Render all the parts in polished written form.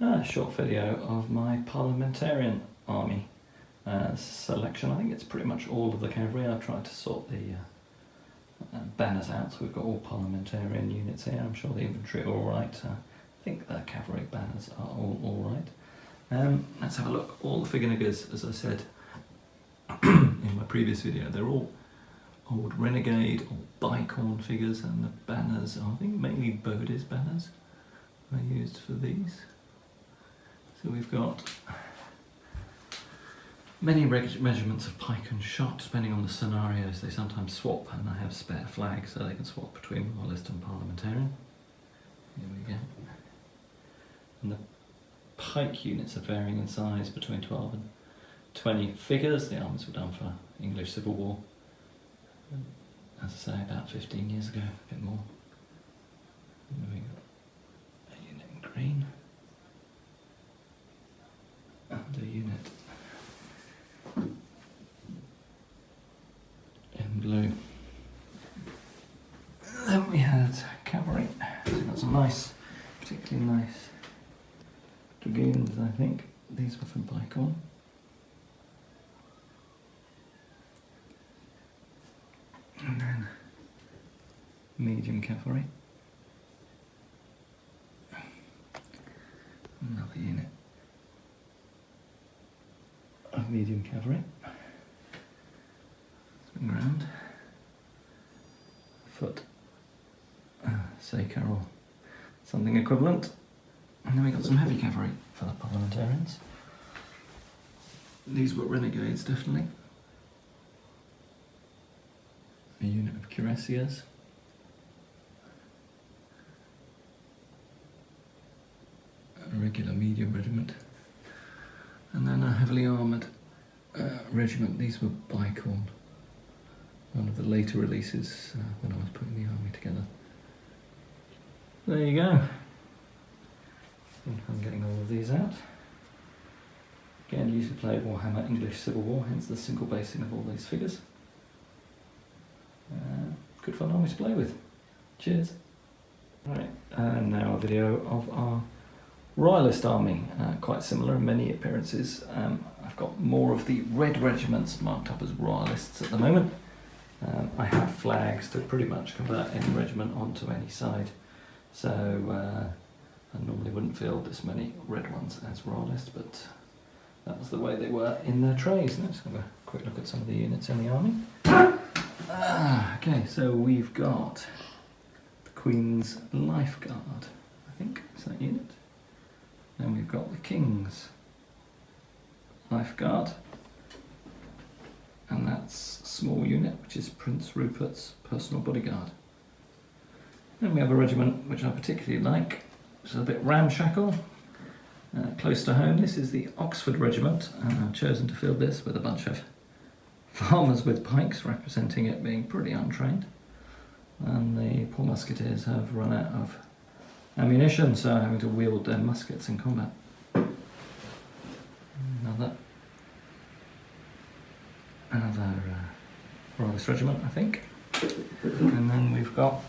A short video of my parliamentarian army selection. I think it's pretty much all of the cavalry. I've tried to sort the banners out, so we've got all parliamentarian units here. I'm sure the infantry are alright. I think the cavalry banners are all alright. Let's have a look. All the figure-niggers, as I said in my previous video, they're all old renegade or bicorn figures, and the banners are, I think, mainly Bodis banners are used for these. So we've got many regiments of pike and shot. Depending on the scenarios, they sometimes swap, and I have spare flags so they can swap between Royalist and Parliamentarian. Here we go. And the pike units are varying in size between 12 and 20 figures. The arms were done for English Civil War, as I say, about 15 years ago, a bit more. And then we got a unit in green and a unit in blue. Then we had cavalry. So we got some nice, particularly nice dragoons, I think. These were from Bicorn. And then medium cavalry. Another unit of medium cavalry. Swing round. Foot. Seika or something equivalent. And then we got some heavy cavalry for the parliamentarians. These were renegades, definitely. A unit of cuirassiers. A regular medium regiment. And then a heavily armoured regiment. These were Bicorn. One of the later releases when I was putting the army together. There you go. I think I'm getting all of these out. Again, used to play Warhammer English Civil War, hence the single basing of all these figures. Good fun army to play with. Cheers. Right, and now a video of our Royalist army. Quite similar in many appearances. I've got more of the red regiments marked up as Royalists at the moment. I have flags to pretty much convert any regiment onto any side. So I normally wouldn't field this many red ones as Royalist, but that was the way they were in their trays. Let's have a quick look at some of the units in the army. Okay, so we've got the Queen's Lifeguard, I think is that unit. Then we've got the King's Lifeguard, and that's a small unit, which is Prince Rupert's personal bodyguard. Then we have a regiment which I particularly like, which is a bit ramshackle, close to home. This is the Oxford Regiment, and I've chosen to field this with a bunch of farmers with pikes, representing it being pretty untrained. And the poor musketeers have run out of ammunition, so having to wield their muskets in combat. Another Royalist regiment, I think. And then we've got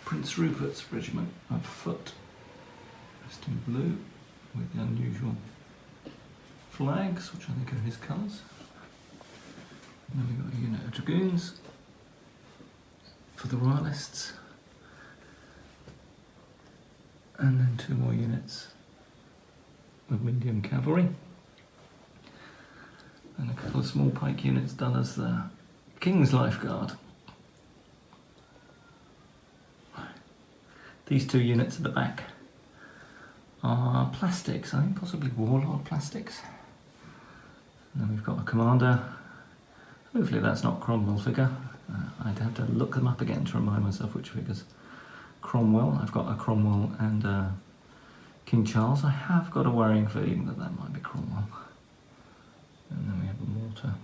Prince Rupert's Regiment of Foot, dressed in blue, with the unusual flags, which I think are his colours. And then we've got a unit of dragoons for the Royalists. And then two more units of medium cavalry. And a couple of small pike units done as the King's Lifeguard. These two units at the back are plastics, I think possibly Warlord plastics. And then we've got a commander. Hopefully that's not Cromwell figure. I'd have to look them up again to remind myself which figure's Cromwell. I've got a Cromwell and King Charles. I have got a worrying feeling that that might be Cromwell. And then we have a mortar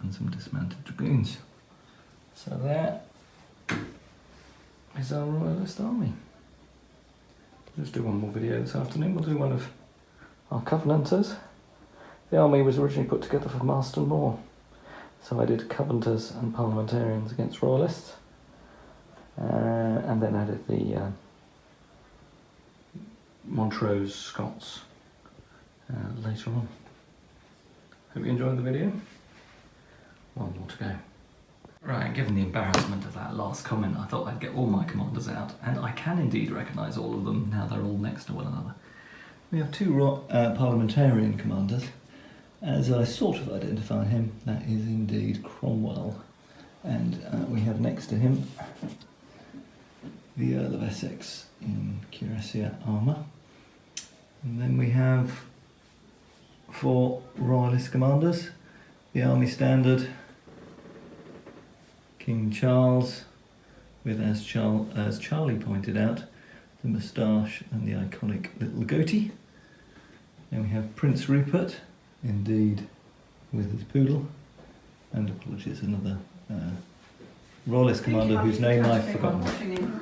and some dismounted dragoons. So there is our Royalist army. We'll just do one more video this afternoon. We'll do one of our Covenanters. The army was originally put together for Marston Moor, so I did Covenanters and Parliamentarians against Royalists, and then added the Montrose Scots later on. Hope you enjoyed the video. One more to go. Right, given the embarrassment of that last comment, I thought I'd get all my commanders out, and I can indeed recognise all of them now they're all next to one another. We have two parliamentarian commanders. As I sort of identify him, that is indeed Cromwell. And we have next to him the Earl of Essex in cuirassier armour. And then we have 4 Royalist commanders, the Army Standard, King Charles, with, as Charlie pointed out, the moustache and the iconic little goatee. Then we have Prince Rupert, indeed, with his poodle. And apologies, another Royalist commander whose name I've forgotten.